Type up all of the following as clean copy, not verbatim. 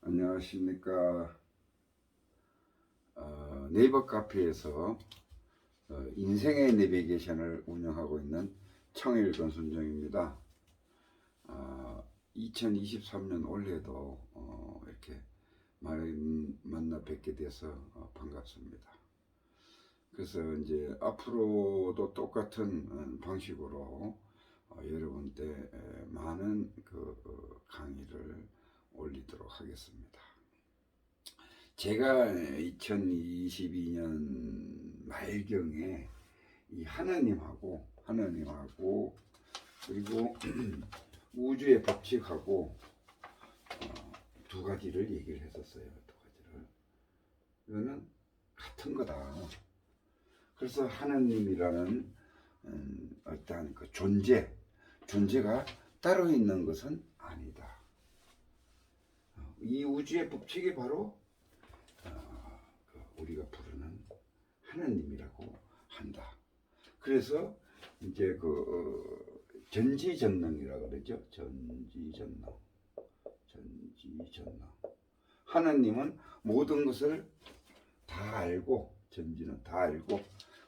안녕하십니까. 네이버 카페에서 인생의 내비게이션을 운영하고 있는 청일 권순정입니다. 2023년 올해도 이렇게 만나 뵙게 돼서 반갑습니다. 그래서 이제 앞으로도 똑같은 방식으로 여러분께 많은 강의를 올리도록 하겠습니다. 제가 2022년 말경에 이 하나님하고 그리고 우주의 법칙하고 두 가지를 얘기를 했었어요. 두 가지를. 이거는 같은 거다. 그래서 하나님이라는 어떤 그 존재가 따로 있는 것은 아니다. 이 우주의 법칙이 바로 우리가 부르는 하나님이라고 한다. 그래서 이제 전지전능이라고 그러죠. 전지전능. 하나님은 모든 것을 다 알고, 전지는 다 알고,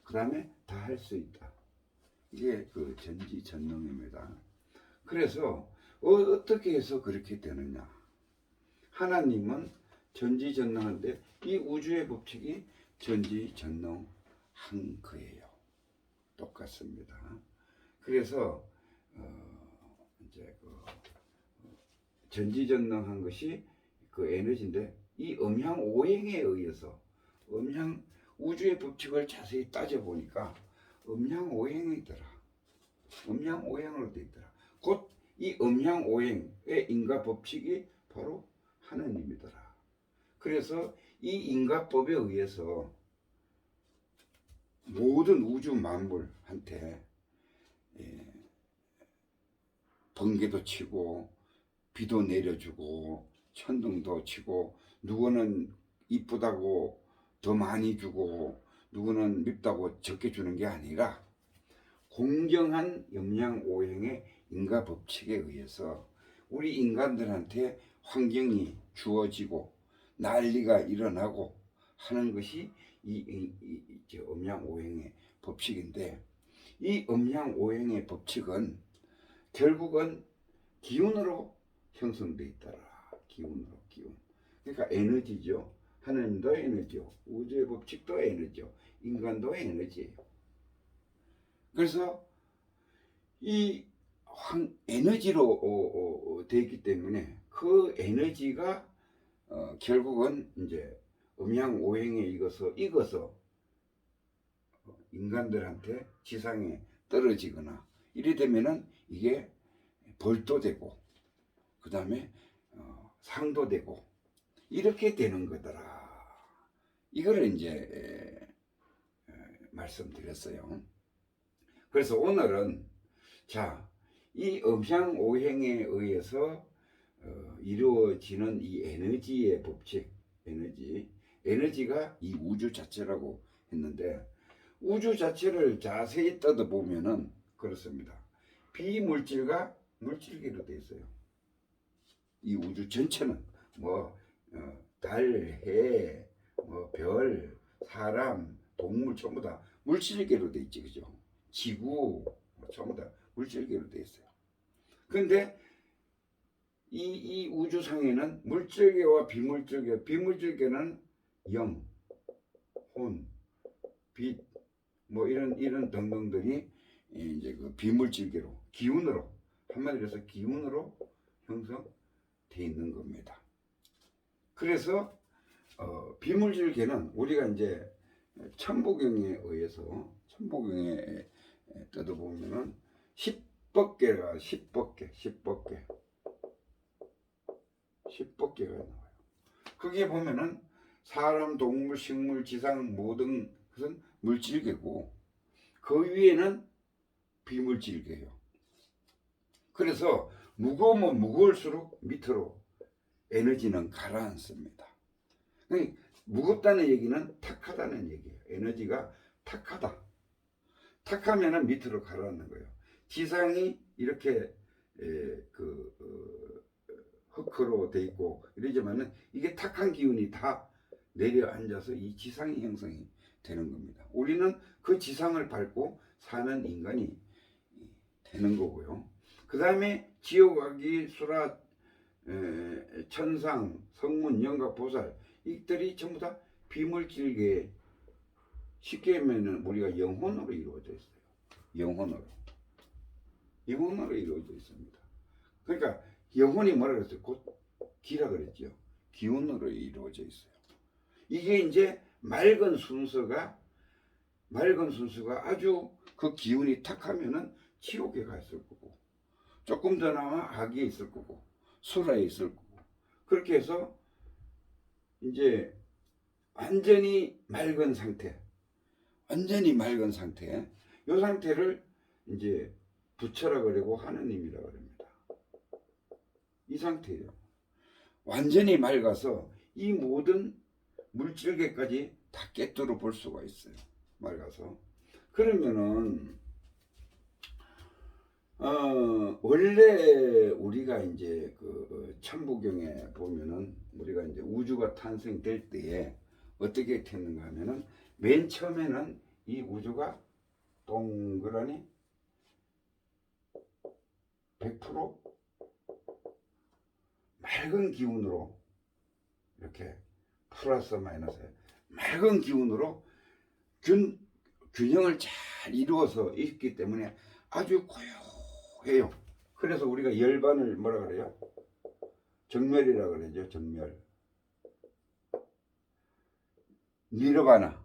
그 다음에 다 할 수 있다. 이게 전지전능입니다. 그래서 어떻게 해서 그렇게 되느냐? 하나님은 전지전능한데 이 우주의 법칙이 전지전능한 거예요. 똑같습니다. 그래서 이제 전지전능한 것이 그 에너지인데 이 음양오행에 의해서 우주의 법칙을 자세히 따져보니까 음양오행이더라. 음양오행으로 되어 있더라. 곧 이 음양오행의 인과법칙이 바로 하나님이더라. 그래서 이 인과법에 의해서 모든 우주 만물한테 번개도 치고 비도 내려주고 천둥도 치고, 누구는 이쁘다고 더 많이 주고 누구는 밉다고 적게 주는 게 아니라 공정한 음양오행의 인과법칙에 의해서 우리 인간들한테 환경이 주어지고 난리가 일어나고 하는 것이 이 음양오행의 법칙인데, 이 음양오행의 법칙은 결국은 기운으로 형성되어 있더라. 기운. 그러니까 에너지죠. 하나님도 에너지요. 우주의 법칙도 에너지요. 인간도 에너지예요. 그래서 이 에너지로 되어 있기 때문에 그 에너지가 결국은 이제 음양오행에 익어서 인간들한테 지상에 떨어지거나 이래 되면은 이게 벌도 되고 그 다음에 상도 되고 이렇게 되는 거더라. 이거를 이제 말씀드렸어요. 그래서 오늘은 이 음양오행에 의해서 이루어지는 이 에너지의 법칙, 에너지가 이 우주 자체라고 했는데, 우주 자체를 자세히 뜯어보면은 그렇습니다. 비물질과 물질계로 되어 있어요. 이 우주 전체는 달, 해, 별, 사람, 동물 전부 다 물질계로 되어 있지, 그죠? 지구 전부 다 물질계로 되어 있어요. 그런데 이 우주상에는 물질계와 비물질계는 영, 혼, 빛, 이런 등등들이 이제 비물질계로, 기운으로, 한마디로 해서 기운으로 형성되어 있는 겁니다. 그래서 비물질계는 우리가 이제 천부경에 의해서 뜯어보면은 10법계가 10법계가 나와요. 거기에 보면은 사람, 동물, 식물, 지상 모든 것은 물질계고 그 위에는 비물질계예요. 그래서 무거우면 무거울수록 밑으로 에너지는 가라앉습니다. 무겁다는 얘기는 탁하다는 얘기예요. 에너지가 탁하다. 탁하면은 밑으로 가라앉는 거예요. 지상이 이렇게 흑흑으로 돼 있고 이러지만은 이게 탁한 기운이 다 내려앉아서 이 지상이 형성이 되는 겁니다. 우리는 그 지상을 밟고 사는 인간이 되는 거고요. 그 다음에 지옥아기 수라 천상 성문 영각 보살 이들이 전부 다 비물질계 쉽게 하면은 우리가 영혼으로 이루어져 있어요. 영혼으로 이루어져 있습니다. 그러니까 영혼이 뭐라 그랬어요? 곧 기라 그랬죠. 기운으로 이루어져 있어요. 이게 이제 맑은 순서가 아주 그 기운이 탁하면은 지옥에 갔을 거고, 조금 더 나면 악에 있을 거고, 수라에 있을 거고, 그렇게 해서 이제 완전히 맑은 상태, 이 상태를 이제 부처라 그러고 하느님이라 그럽니다. 이 상태예요. 완전히 맑아서 이 모든 물질계까지 다 깨뜨려 볼 수가 있어요. 맑아서. 그러면은 원래 우리가 이제 그 천부경에 보면은 우리가 이제 우주가 탄생될 때에 어떻게 됐는가 하면은 맨 처음에는 이 우주가 동그라니 100% 맑은 기운으로 이렇게 플러스 마이너스 맑은 기운으로 균형을 잘 이루어서 있기 때문에 아주 고요해요. 그래서 우리가 열반을 뭐라 그래요? 정멸이라 그러죠. 정멸. 니르바나.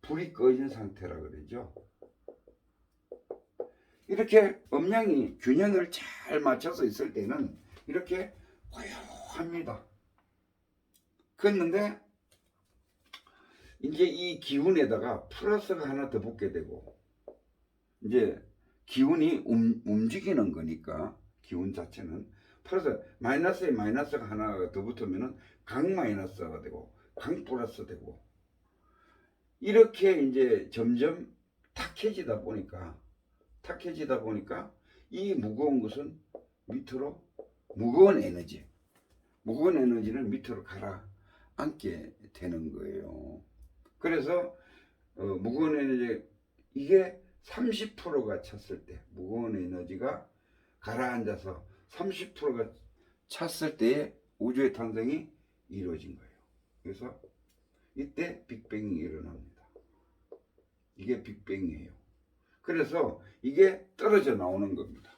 불이 꺼진 상태라 그러죠. 이렇게 음양이 균형을 잘 맞춰서 있을 때는 이렇게 고요합니다. 그런데 이제 이 기운에다가 플러스가 하나 더 붙게 되고, 이제 기운이 움직이는 거니까 기운 자체는 플러스 마이너스에 마이너스가 하나 더 붙으면은 강 마이너스가 되고 강 플러스 되고, 이렇게 이제 점점 탁해지다 보니까 이 무거운 것은 밑으로 무거운 에너지는 밑으로 가라앉게 되는 거예요. 그래서 무거운 에너지 이게 30%가 찼을 때, 무거운 에너지가 가라앉아서 30%가 찼을 때에 우주의 탄생이 이루어진 거예요. 그래서 이때 빅뱅이 일어납니다. 이게 빅뱅이에요. 그래서 이게 떨어져 나오는 겁니다.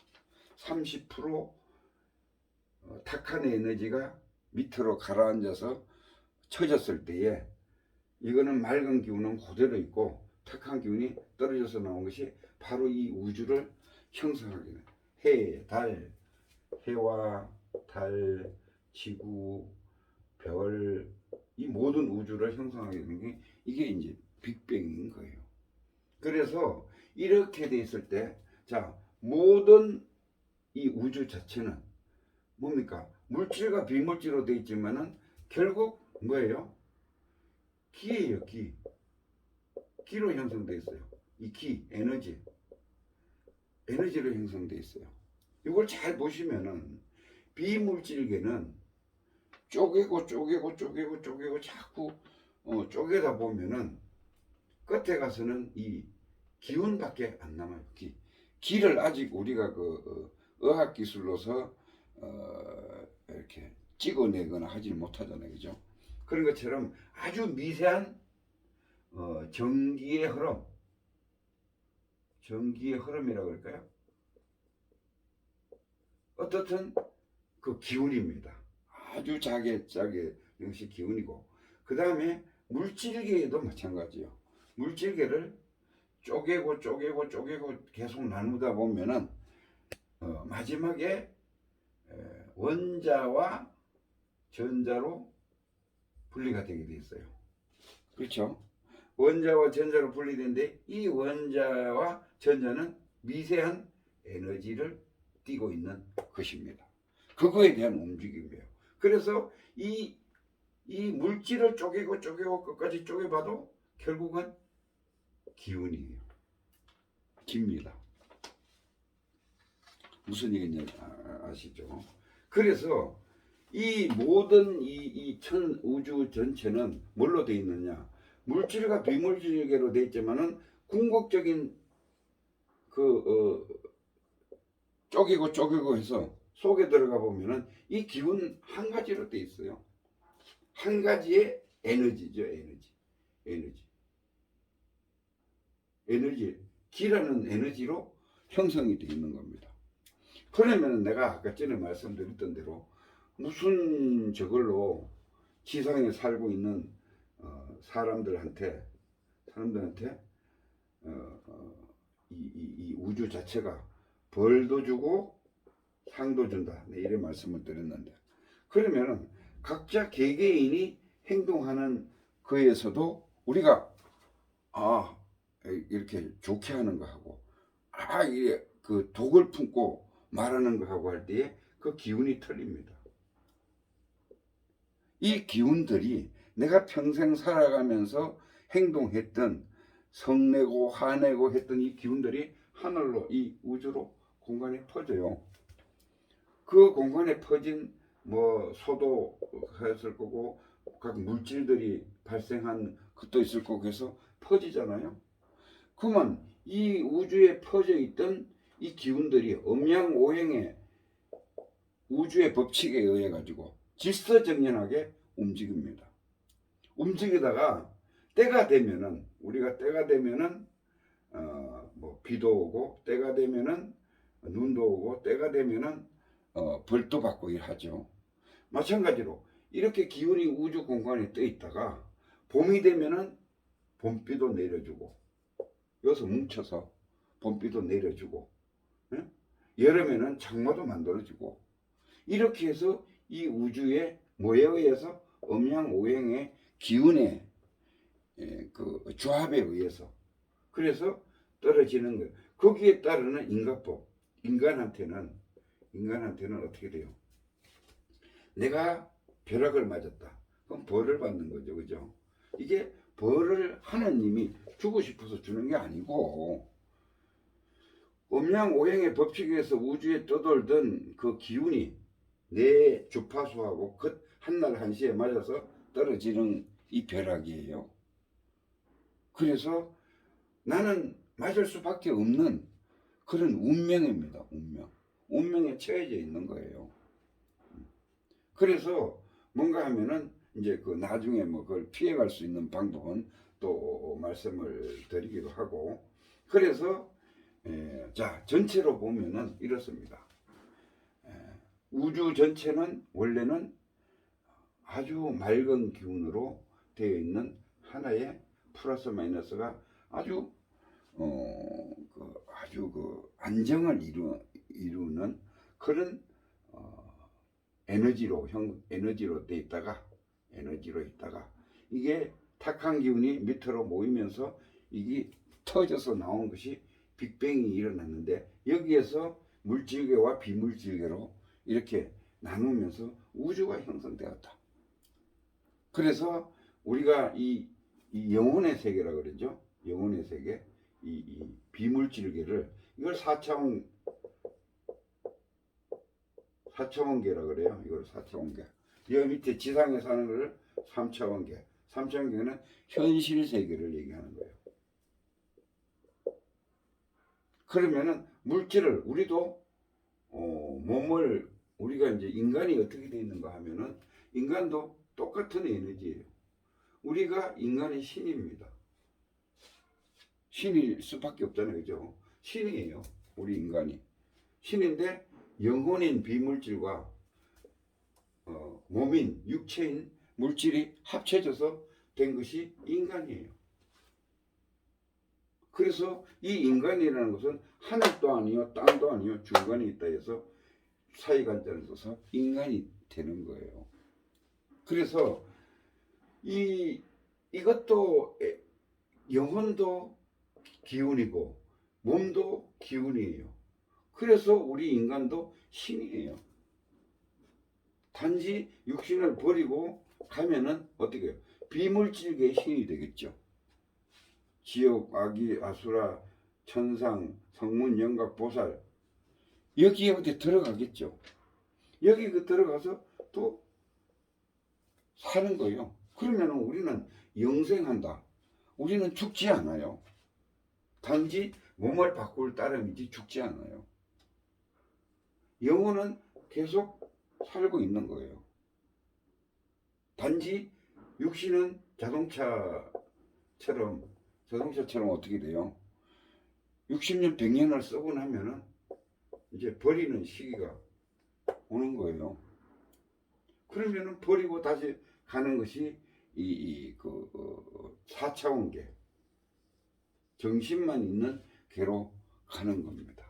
30% 탁한 에너지가 밑으로 가라앉아서 쳐졌을 때에 이거는 맑은 기운은 그대로 있고 탁한 기운이 떨어져서 나온 것이 바로 이 우주를 형성하게 돼요. 해와 달, 지구, 별, 이 모든 우주를 형성하게 되는 게 이게 이제 빅뱅인 거예요. 그래서 이렇게 돼 있을 때, 자, 모든 이 우주 자체는 뭡니까? 물질과 비물질로 돼 있지만은 결국 뭐예요? 기예요, 기. 기로 형성돼 있어요. 이 기, 에너지로 형성돼 있어요. 이걸 잘 보시면은 비물질계는 쪼개고 자꾸 쪼개다 보면은 끝에 가서는 이 기운밖에 안 남아요. 기를 아직 우리가 그 의학 기술로서 이렇게 찍어내거나 하지 못하잖아요, 그죠? 그런 것처럼 아주 미세한 전기의 흐름이라고 할까요? 어떻든 그 기운입니다. 아주 작게 이것이 기운이고, 그 다음에 물질계에도 마찬가지예요. 물질계를 쪼개고 계속 나누다 보면은 마지막에 원자와 전자로 분리가 되게 돼 있어요. 그렇죠? 원자와 전자로 분리되는데 이 원자와 전자는 미세한 에너지를 띠고 있는 것입니다. 그거에 대한 움직임이에요. 그래서 이 물질을 쪼개고 끝까지 쪼개봐도 결국은 기운이에요. 깁니다. 무슨 얘기인지 아시죠? 그래서 이 모든 이 천 우주 전체는 뭘로 되어 있느냐? 물질과 비물질계로 되어 있지만은 궁극적인 쪼개고 쪼개고 해서 속에 들어가 보면은 이 기운 한 가지로 되어 있어요. 한 가지의 에너지죠, 에너지. 기라는 에너지로 형성이 되어 있는 겁니다. 그러면 내가 아까 전에 말씀드렸던 대로 무슨 저걸로 지상에 살고 있는 사람들한테 이 우주 자체가 벌도 주고 상도 준다. 네, 이런 말씀을 드렸는데, 그러면은 각자 개개인이 행동하는 거에서도 우리가 이렇게 좋게 하는 거 하고 이게 그 독을 품고 말하는 거 하고 할 때에 그 기운이 틀립니다. 이 기운들이 내가 평생 살아가면서 행동했던 성내고 화내고 했던 이 기운들이 하늘로 이 우주로 공간에 퍼져요. 그 공간에 퍼진 뭐 소도 했을 거고 각 물질들이 발생한 것도 있을 거고 해서 퍼지잖아요. 그러면 이 우주에 퍼져 있던 이 기운들이 음양오행의 우주의 법칙에 의해 가지고 질서정연하게 움직입니다. 움직이다가 때가 되면은 우리가 때가 되면은 뭐 비도 오고 때가 되면은 눈도 오고 때가 되면은 벌도 받고 일하죠. 마찬가지로 이렇게 기운이 우주 공간에 떠 있다가 봄이 되면은 봄비도 내려주고 여기서 뭉쳐서 봄비도 내려주고 여름에는 장마도 만들어주고 이렇게 해서 이 우주의 뭐에 의해서 음양오행의 기운의 그 조합에 의해서 그래서 떨어지는 거예요. 거기에 따르는 인과법. 인간한테는 어떻게 돼요? 내가 벼락을 맞았다. 그럼 벌을 받는 거죠. 그죠? 이게 벌을 하나님이 주고 싶어서 주는 게 아니고 음양오행의 법칙에서 우주에 떠돌던 그 기운이 내 주파수하고 한날 한시에 맞아서 떨어지는 이 벼락이에요. 그래서 나는 맞을 수밖에 없는 그런 운명입니다. 운명에 처해져 있는 거예요. 그래서 뭔가 하면은 이제 그 나중에 뭐 그걸 피해갈 수 있는 방법은 또 말씀을 드리기도 하고, 그래서 자 전체로 보면은 이렇습니다. 우주 전체는 원래는 아주 맑은 기운으로 되어 있는 하나의 플러스 마이너스가 아주 아주 안정을 이루는 그런 에너지로 돼 있다가 이게 탁한 기운이 밑으로 모이면서 이게 터져서 나온 것이 빅뱅이 일어났는데, 여기에서 물질계와 비물질계로 이렇게 나누면서 우주가 형성되었다. 그래서 우리가 이 영혼의 세계라 그러죠. 영혼의 세계, 이 비물질계를 이걸 4차원계라 그래요. 이걸 4차원계. 여기 밑에 지상에 사는 것을 3차원계. 3차원계는 현실 세계를 얘기하는 거예요. 그러면은 물질을 우리도 몸을 우리가 이제 인간이 어떻게 되어 있는가 하면은 인간도 똑같은 에너지예요. 우리가 인간의 신입니다. 신일 수밖에 없잖아요. 그죠? 신이에요. 우리 인간이. 신인데 영혼인 비물질과 몸인 육체인 물질이 합쳐져서 된 것이 인간이에요. 그래서 이 인간이라는 것은 하늘도 아니요 땅도 아니요 중간에 있다 해서 사이간자를 써서 인간이 되는 거예요. 그래서 이것도 영혼도 기운이고 몸도 기운이에요. 그래서 우리 인간도 신이에요. 단지 육신을 버리고 가면은 어떻게 해요? 비물질계의 신이 되겠죠. 지옥, 아기, 아수라, 천상, 성문, 영각, 보살 여기에 어디 들어가겠죠. 여기 들어가서 또 사는 거예요. 그러면 우리는 영생한다. 우리는 죽지 않아요. 단지 몸을 바꿀 따름이지 죽지 않아요. 영혼은 계속 살고 있는 거예요. 단지 육신은 자동차처럼 어떻게 돼요? 60년, 100년을 쓰고 나면은 이제 버리는 시기가 오는 거예요. 그러면은 버리고 다시 가는 것이 그 4차원계 정신만 있는 개로 가는 겁니다.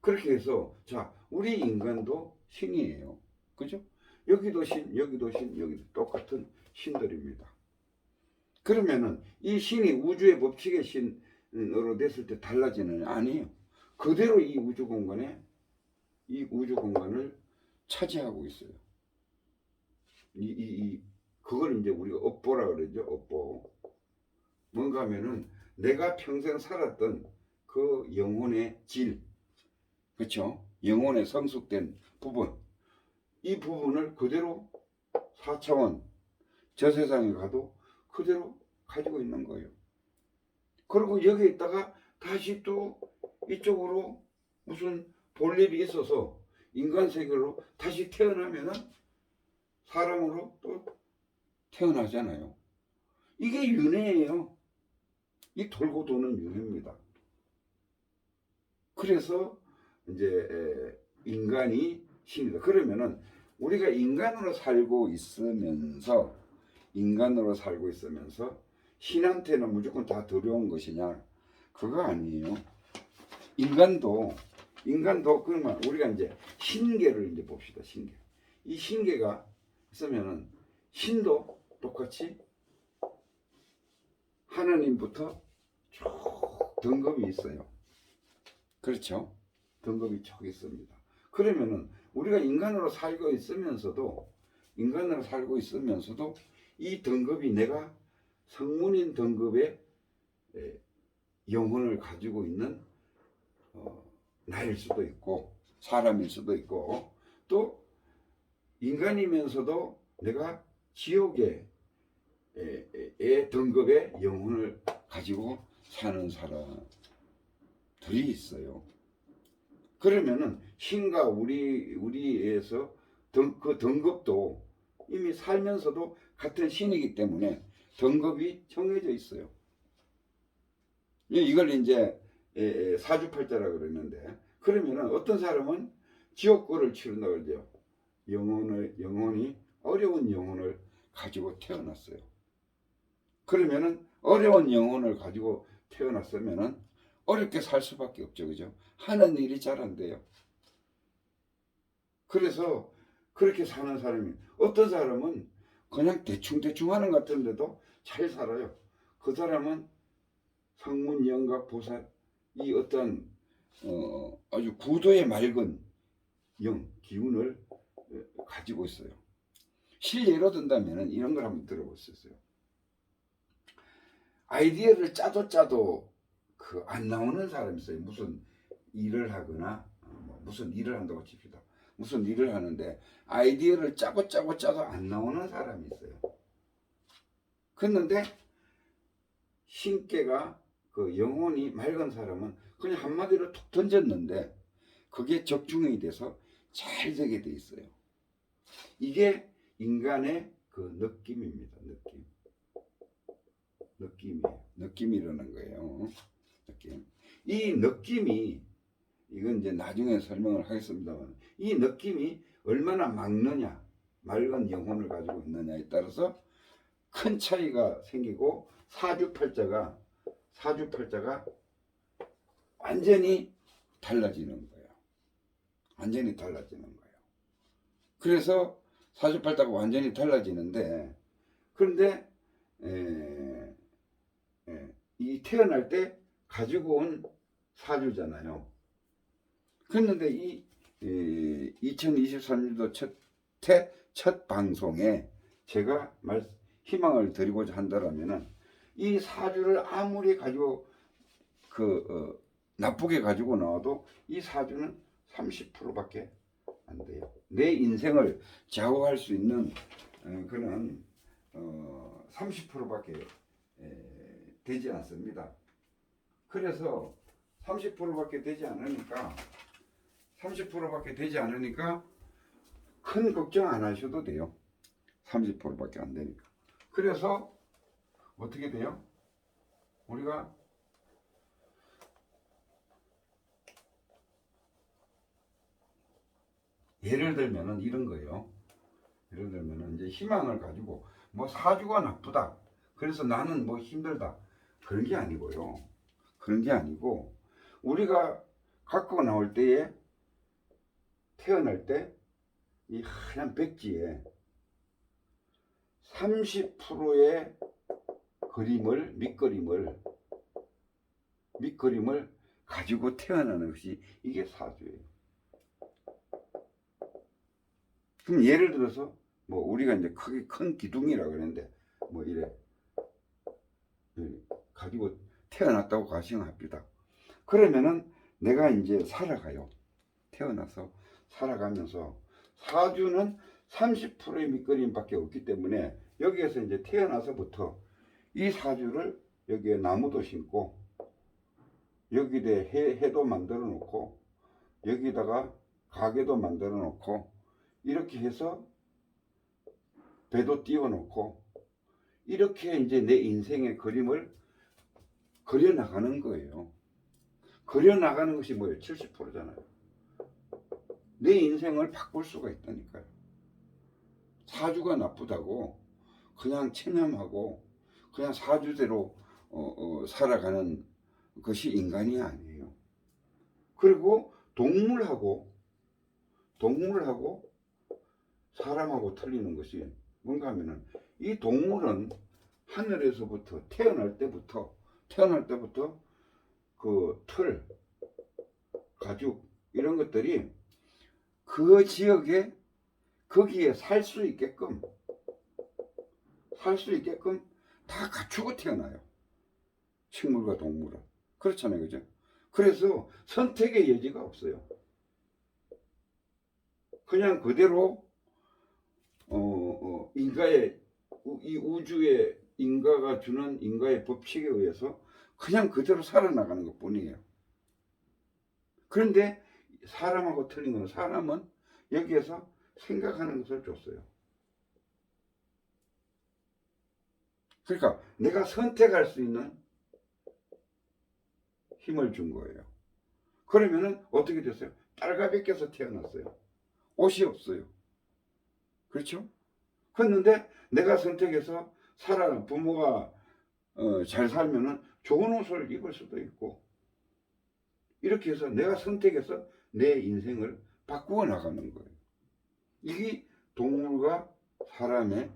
그렇게 해서 자, 우리 인간도 신이에요. 그죠? 여기도 신, 여기도 신, 여기도 똑같은 신들입니다. 그러면은 이 신이 우주의 법칙의 신으로 됐을 때 달라지는 아니에요. 그대로 이 우주 공간을 차지하고 있어요. 그걸 이제 우리가 업보라 그러죠. 업보. 뭔가 하면은 내가 평생 살았던 그 영혼의 질, 그렇죠? 영혼의 성숙된 부분, 이 부분을 그대로 4차원 저 세상에 가도 그대로 가지고 있는 거예요. 그리고 여기 있다가 다시 또 이쪽으로 무슨 볼 일이 있어서 인간 세계로 다시 태어나면은 사람으로 또 태어나잖아요. 이게 윤회예요. 이 돌고 도는 윤회입니다. 그래서 이제 인간이 신이다. 그러면은 우리가 인간으로 살고 있으면서 신한테는 무조건 다 들어온 것이냐? 그거 아니에요. 인간도 그러면 우리가 이제 신계를 이제 봅시다. 신계. 이 신계가 있으면은 신도 똑같이 하나님부터 쭉 등급이 있어요. 그렇죠? 등급이 쭉 있습니다. 그러면은 우리가 인간으로 살고 있으면서도 이 등급이 내가 성문인 등급의 영혼을 가지고 있는 나일 수도 있고 사람일 수도 있고 또 인간이면서도 내가 지옥의 등급의 영혼을 가지고 사는 사람들이 있어요. 그러면은 신과 우리에서 그 등급도 이미 살면서도 같은 신이기 때문에 등급이 정해져 있어요. 이걸 이제 사주팔자라 그러는데, 그러면은 어떤 사람은 지옥고를 치른다 그러죠. 영혼이 어려운 영혼을 가지고 태어났어요. 그러면은 어려운 영혼을 가지고 태어났으면은 어렵게 살 수밖에 없죠. 그죠? 하는 일이 잘 안 돼요. 그래서 그렇게 사는 사람이, 어떤 사람은 그냥 대충 하는 것 같은데도 잘 살아요. 그 사람은 성문, 영각, 보살, 이 어떤 아주 구도의 맑은 기운을 가지고 있어요. 실례로 든다면 이런 걸 한번 들어보셨어요. 아이디어를 짜도 그 안 나오는 사람이 있어요. 무슨 일을 하거나 무슨 일을 한다고 칩시다. 무슨 일을 하는데 아이디어를 짜도 안 나오는 사람이 있어요. 그런데 신께가 그 영혼이 맑은 사람은 그냥 한마디로 툭 던졌는데 그게 적중이 돼서 잘 되게 돼 있어요. 이게 인간의 그 느낌입니다. 느낌이라는 거예요. 느낌. 이 느낌이, 이건 이제 나중에 설명을 하겠습니다만, 이 느낌이 얼마나 맑은 영혼을 가지고 있느냐에 따라서 큰 차이가 생기고 사주팔자가 완전히 달라지는 거예요. 그래서 사주팔자가 완전히 달라지는데, 그런데 이 태어날 때 가지고 온 사주잖아요. 그런데 이 2023년도 첫 방송에 제가 희망을 드리고자 한다면은, 이 사주를 아무리 가지고 나쁘게 가지고 나와도 이 사주는 30%밖에 안 돼요. 내 인생을 좌우할 수 있는 그는 30%밖에 되지 않습니다. 그래서 30%밖에 되지 않으니까 30%밖에 되지 않으니까 큰 걱정 안 하셔도 돼요. 30%밖에 안 되니까. 그래서 어떻게 돼요? 우리가 예를 들면은 이런 거예요. 예를 들면은 이제 희망을 가지고 뭐 사주가 나쁘다. 그래서 나는 뭐 힘들다. 그런 게 아니고요. 그런 게 아니고 우리가 갖고 나올 때에 태어날 때 이 하얀 백지에 30%의 그림을 밑그림을 가지고 태어나는 것이 이게 사주예요. 그럼 예를 들어서 뭐 우리가 이제 크게 큰 기둥이라 그러는데 뭐 이래 가지고 태어났다고 가정합니다. 그러면은 내가 이제 살아가요. 태어나서 살아가면서 사주는 30%의 밑그림밖에 없기 때문에 여기에서 이제 태어나서부터 이 사주를 여기에 나무도 심고 여기에 해도 만들어 놓고 여기다가 가게도 만들어 놓고 이렇게 해서 배도 띄워 놓고 이렇게 이제 내 인생의 그림을 그려 나가는 거예요. 그려 나가는 것이 뭐예요? 70%잖아요. 내 인생을 바꿀 수가 있다니까요. 사주가 나쁘다고 그냥 체념하고 그냥 사주대로 살아가는 것이 인간이 아니에요. 그리고 동물하고 사람하고 틀리는 것이 뭔가 하면은 이 동물은 하늘에서부터 태어날 때부터 그 틀, 가죽 이런 것들이 그 지역에 거기에 살 수 있게끔 다 갖추고 태어나요. 식물과 동물은. 그렇잖아요. 그죠? 그래서 선택의 여지가 없어요. 그냥 그대로 인가의 이 우주의 인가가 주는 인가의 법칙에 의해서 그냥 그대로 살아나가는 것 뿐이에요. 그런데 사람하고 틀린 건 사람은 여기에서 생각하는 것을 줬어요. 그러니까 내가 선택할 수 있는 힘을 준 거예요. 그러면은 어떻게 됐어요? 딸가벗겨서 태어났어요. 옷이 없어요. 그렇죠? 그런데 내가 선택해서 부모가 잘 살면은 좋은 옷을 입을 수도 있고 이렇게 해서 내가 선택해서 내 인생을 바꾸어 나가는 거예요. 이게 동물과 사람의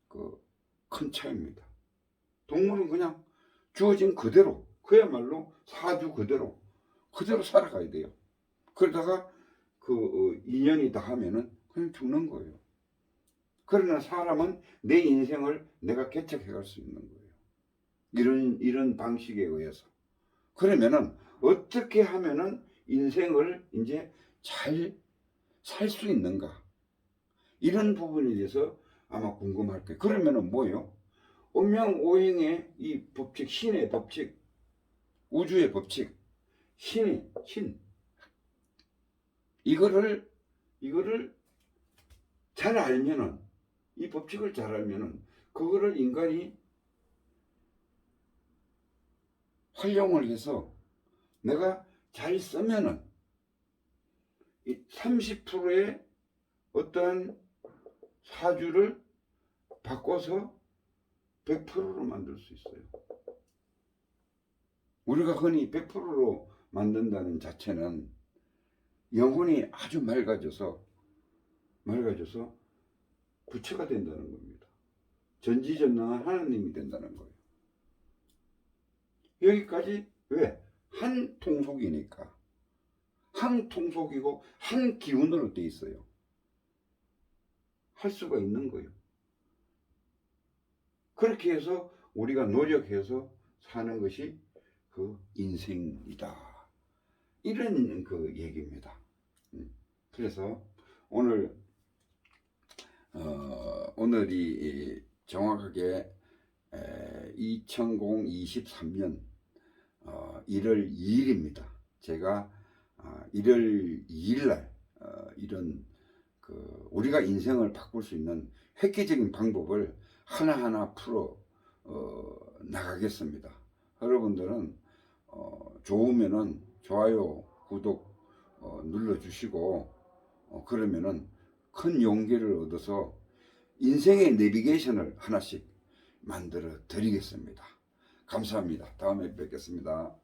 그 큰 차이입니다. 동물은 그냥 주어진 그대로 그야말로 사주 그대로 살아가야 돼요. 그러다가 그 인연이 다 하면은 그냥 죽는 거예요. 그러나 사람은 내 인생을 내가 개척해 갈 수 있는 거예요. 이런 방식에 의해서. 그러면은 어떻게 하면은 인생을 이제 잘 살 수 있는가? 이런 부분에 대해서 아마 궁금할 거예요. 그러면은 뭐예요? 운명오행의 이 법칙, 신의 법칙, 우주의 법칙, 신. 이거를 잘 알면은, 이 법칙을 잘 알면은, 그거를 인간이 활용을 해서 내가 잘 쓰면은, 30%의 어떠한 사주를 바꿔서 100%로 만들 수 있어요. 우리가 흔히 100%로 만든다는 자체는 영혼이 아주 맑아져서 부처가 된다는 겁니다. 전지전능한 하나님이 된다는 거예요. 여기까지 왜? 한 통속이니까. 한 통속이고 한 기운으로 돼 있어요. 할 수가 있는 거예요. 그렇게 해서 우리가 노력해서 사는 것이 그 인생이다. 이런 그 얘기입니다. 그래서 오늘 오늘이 정확하게 2023년 1월 2일입니다. 제가 1월 2일 날 이런 우리가 인생을 바꿀 수 있는 획기적인 방법을 하나하나 풀어 나가겠습니다. 여러분들은 좋으면은 좋아요, 구독 눌러주시고 그러면은 큰 용기를 얻어서 인생의 내비게이션을 하나씩 만들어 드리겠습니다. 감사합니다. 다음에 뵙겠습니다.